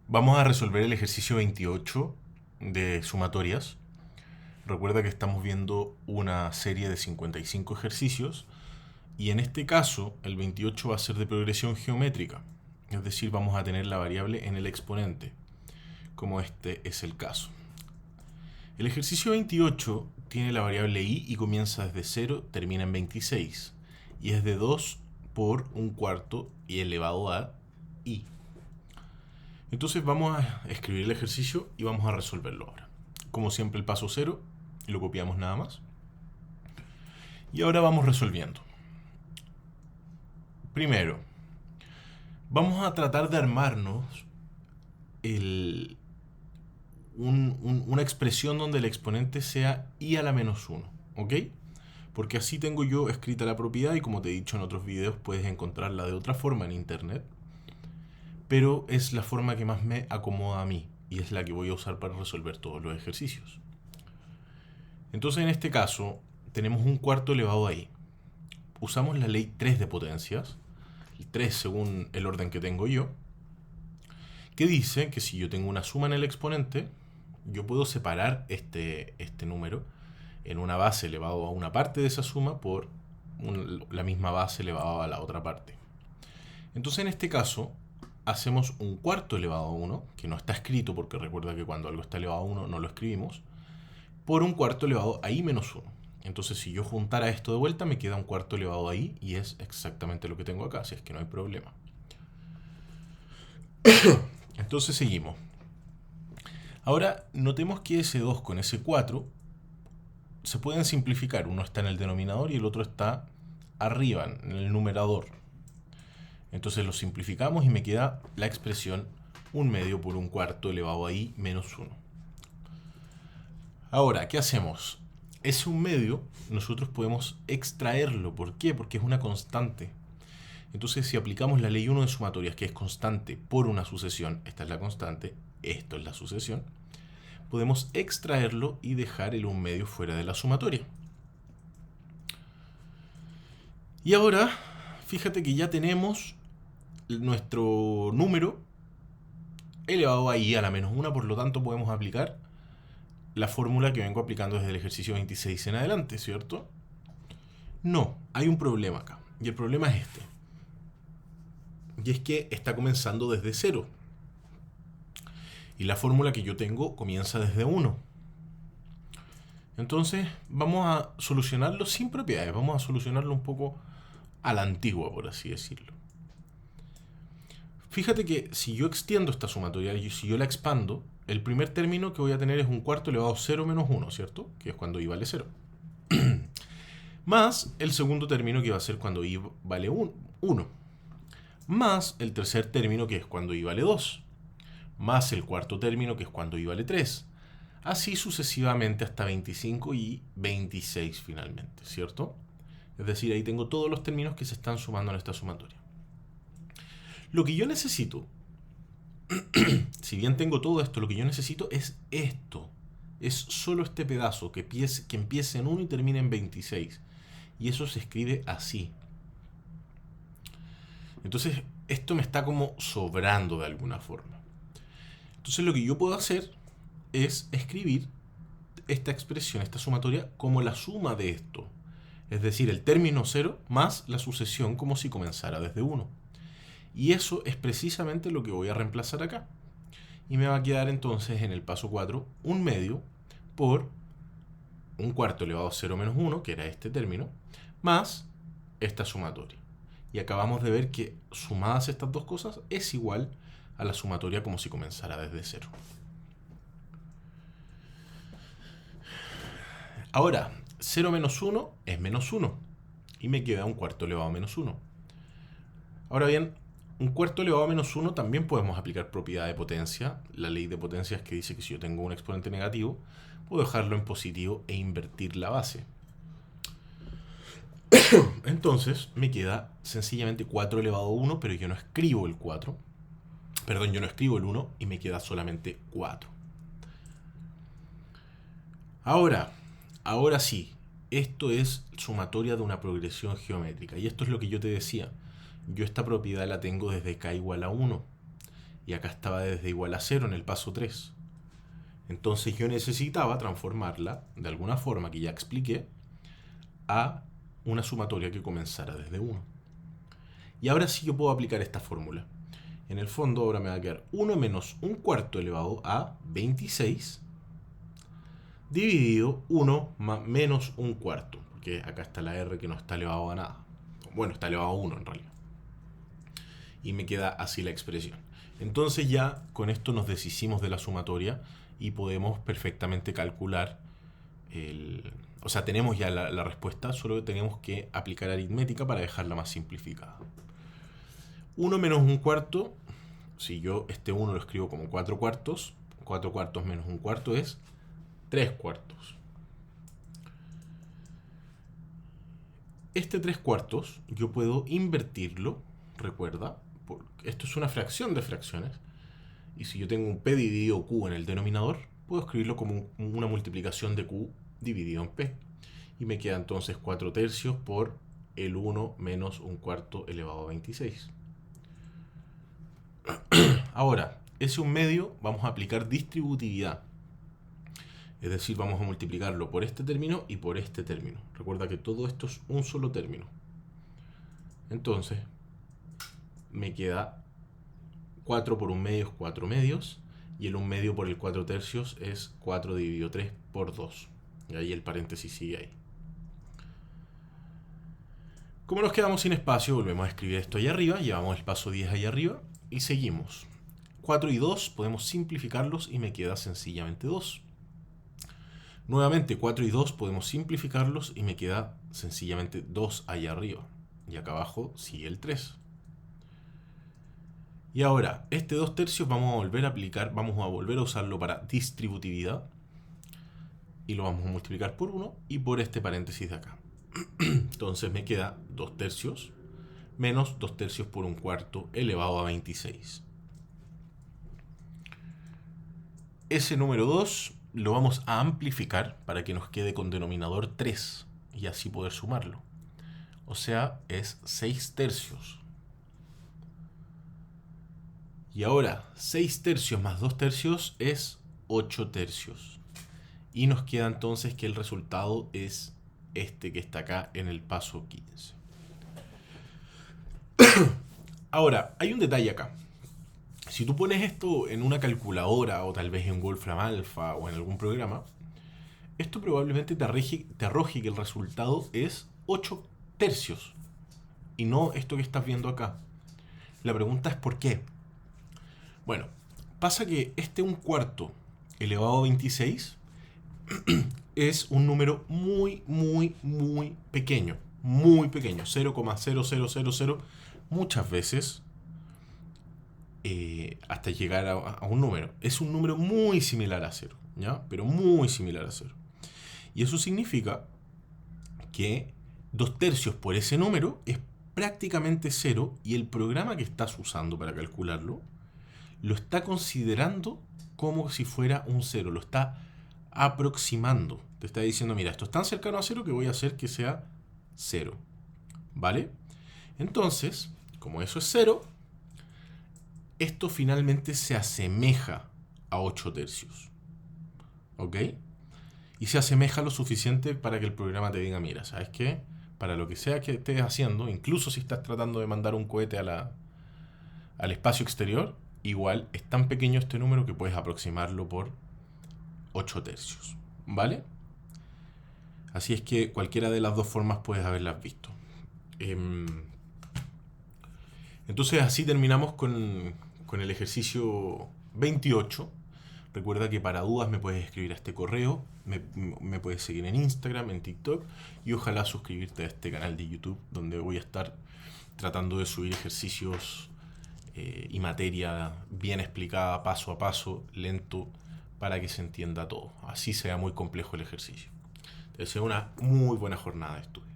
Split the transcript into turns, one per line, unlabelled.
Vamos a resolver el ejercicio 28 de sumatorias. Recuerda que estamos viendo una serie de 55 ejercicios y en este caso el 28 va a ser de progresión geométrica. Es decir, vamos a tener la variable en el exponente, como este es el caso. El ejercicio 28 tiene la variable y comienza desde 0, termina en 26. Y es de 2 por un cuarto y elevado a i. Entonces vamos a escribir el ejercicio y vamos a resolverlo ahora. Como siempre el paso 0, y lo copiamos nada más. Y ahora vamos resolviendo. Primero, vamos a tratar de armarnos una expresión donde el exponente sea i a la menos 1, ¿ok? Porque así tengo yo escrita la propiedad y como te he dicho en otros videos puedes encontrarla de otra forma en internet, pero es la forma que más me acomoda a mí y es la que voy a usar para resolver todos los ejercicios. Entonces en este caso tenemos un cuarto elevado a i. Usamos la ley 3 de potencias, el 3 según el orden que tengo yo, que dice que si yo tengo una suma en el exponente, yo puedo separar este número en una base elevado a una parte de esa suma por la misma base elevada a la otra parte. Entonces en este caso hacemos un cuarto elevado a 1, que no está escrito porque recuerda que cuando algo está elevado a 1 no lo escribimos, por un cuarto elevado a i menos 1. Entonces si yo juntara esto de vuelta me queda un cuarto elevado a i y es exactamente lo que tengo acá, así es que no hay problema. Entonces seguimos. Ahora notemos que ese 2 con ese 4 se pueden simplificar. Uno está en el denominador y el otro está arriba, en el numerador. Entonces lo simplificamos y me queda la expresión 1 medio por un cuarto elevado a i menos 1. Ahora, ¿qué hacemos? Ese 1 medio nosotros podemos extraerlo. ¿Por qué? Porque es una constante. Entonces si aplicamos la ley 1 de sumatorias, que es constante por una sucesión, esta es la constante, esto es la sucesión, podemos extraerlo y dejar el 1 medio fuera de la sumatoria. Y ahora, fíjate que ya tenemos nuestro número elevado a i a la menos 1, por lo tanto podemos aplicar la fórmula que vengo aplicando desde el ejercicio 26 en adelante, ¿cierto? No, hay un problema acá, y el problema es este. Y es que está comenzando desde 0. Y la fórmula que yo tengo comienza desde 1. Entonces vamos a solucionarlo sin propiedades, vamos a solucionarlo un poco a la antigua, por así decirlo. Fíjate que si yo extiendo esta sumatoria y si yo la expando, el primer término que voy a tener es un cuarto elevado a 0 menos 1, ¿cierto? Que es cuando i vale 0. Más el segundo término que va a ser cuando i vale 1. Más el tercer término que es cuando i vale 2. Más el cuarto término que es cuando i vale 3. Así sucesivamente hasta 25 y 26 finalmente, ¿cierto? Es decir, ahí tengo todos los términos que se están sumando en esta sumatoria. Lo que yo necesito, si bien tengo todo esto, lo que yo necesito es esto. Es solo este pedazo que empiece en 1 y termine en 26. Y eso se escribe así. Entonces, esto me está como sobrando de alguna forma. Entonces, lo que yo puedo hacer es escribir esta expresión, esta sumatoria, como la suma de esto. Es decir, el término 0 más la sucesión como si comenzara desde 1. Y eso es precisamente lo que voy a reemplazar acá. Y me va a quedar entonces en el paso 4 1 medio por un cuarto elevado a 0 menos 1, que era este término, más esta sumatoria. Y acabamos de ver que sumadas estas dos cosas es igual a la sumatoria como si comenzara desde 0. Ahora, 0 menos 1 es menos 1. Y me queda un cuarto elevado a menos 1. Ahora bien, un cuarto elevado a menos 1 también podemos aplicar propiedad de potencia. La ley de potencias que dice que si yo tengo un exponente negativo, puedo dejarlo en positivo e invertir la base. Entonces me queda sencillamente 4 elevado a 1, pero yo no escribo el 4. Perdón, yo no escribo el 1 y me queda solamente 4. Ahora sí, esto es sumatoria de una progresión geométrica. Y esto es lo que yo te decía. Yo esta propiedad la tengo desde k igual a 1. y acá estaba desde igual a 0 en el paso 3. Entonces yo necesitaba transformarla, de alguna forma que ya expliqué, a una sumatoria que comenzara desde 1. Y ahora sí yo puedo aplicar esta fórmula. En el fondo ahora me va a quedar 1 menos 1/4 elevado a 26 dividido 1 menos 1/4, porque acá está la r que no está elevado a nada. Bueno, está elevado a 1 en realidad. Y me queda así la expresión. Entonces ya con esto nos deshicimos de la sumatoria y podemos perfectamente calcular o sea, tenemos ya la respuesta, solo tenemos que aplicar aritmética para dejarla más simplificada. 1 menos 1/4, si yo este 1 lo escribo como 4/4, 4/4 menos 1/4 es 3/4. Este 3/4 yo puedo invertirlo, recuerda, esto es una fracción de fracciones, y si yo tengo un p dividido q en el denominador, puedo escribirlo como una multiplicación de q dividido en p. Y me queda entonces 4/3 por el 1 menos 1/4 elevado a 26. Ahora, ese 1/2 vamos a aplicar distributividad. Es decir, vamos a multiplicarlo por este término y por este término. Recuerda que todo esto es un solo término. Entonces, me queda 4 por 1/2 es 4/2. Y el 1/2 por el 4/3 es 4 dividido 3 por 2. Y ahí el paréntesis sigue ahí. Como nos quedamos sin espacio, volvemos a escribir esto ahí arriba. Llevamos el paso 10 ahí arriba y seguimos. 4 y 2 podemos simplificarlos y me queda sencillamente 2. Nuevamente 4 y 2 podemos simplificarlos y me queda sencillamente 2 allá arriba. Y acá abajo sigue el 3. Y ahora, este 2/3 vamos a volver a aplicar, vamos a volver a usarlo para distributividad. Y lo vamos a multiplicar por 1 y por este paréntesis de acá. Entonces me queda 2/3 menos 2/3 por 1/4 elevado a 26. Ese número 2 lo vamos a amplificar para que nos quede con denominador 3 y así poder sumarlo. O sea, es 6/3. Y ahora, 6/3 más 2/3 es 8/3. Y nos queda entonces que el resultado es este que está acá en el paso 15. Ahora, hay un detalle acá. Si tú pones esto en una calculadora o tal vez en Wolfram Alpha o en algún programa, esto probablemente te arroje que el resultado es 8/3 y no esto que estás viendo acá. La pregunta es ¿por qué? Bueno, pasa que este 1/4 elevado a 26 es un número muy, muy, muy pequeño. Muy pequeño. 0,0000 muchas veces hasta llegar a un número. Es un número muy similar a 0, ¿ya? Pero muy similar a 0. Y eso significa que 2/3 por ese número es prácticamente 0 y el programa que estás usando para calcularlo lo está considerando como si fuera un 0. Lo está aproximando. Te está diciendo, mira, esto es tan cercano a 0 que voy a hacer que sea 0. ¿Vale? Entonces, como eso es 0, esto finalmente se asemeja a 8/3. ¿Ok? Y se asemeja lo suficiente para que el programa te diga, mira, ¿sabes qué? Para lo que sea que estés haciendo, incluso si estás tratando de mandar un cohete al espacio exterior, igual es tan pequeño este número que puedes aproximarlo por 8/3. ¿Vale? Así es que cualquiera de las dos formas puedes haberlas visto. Entonces así terminamos con el ejercicio 28. Recuerda que para dudas me puedes escribir a este correo, me puedes seguir en Instagram, en TikTok y ojalá suscribirte a este canal de YouTube donde voy a estar tratando de subir ejercicios y materia bien explicada paso a paso, lento, para que se entienda todo. Así sea muy complejo el ejercicio. Te deseo una muy buena jornada de estudio.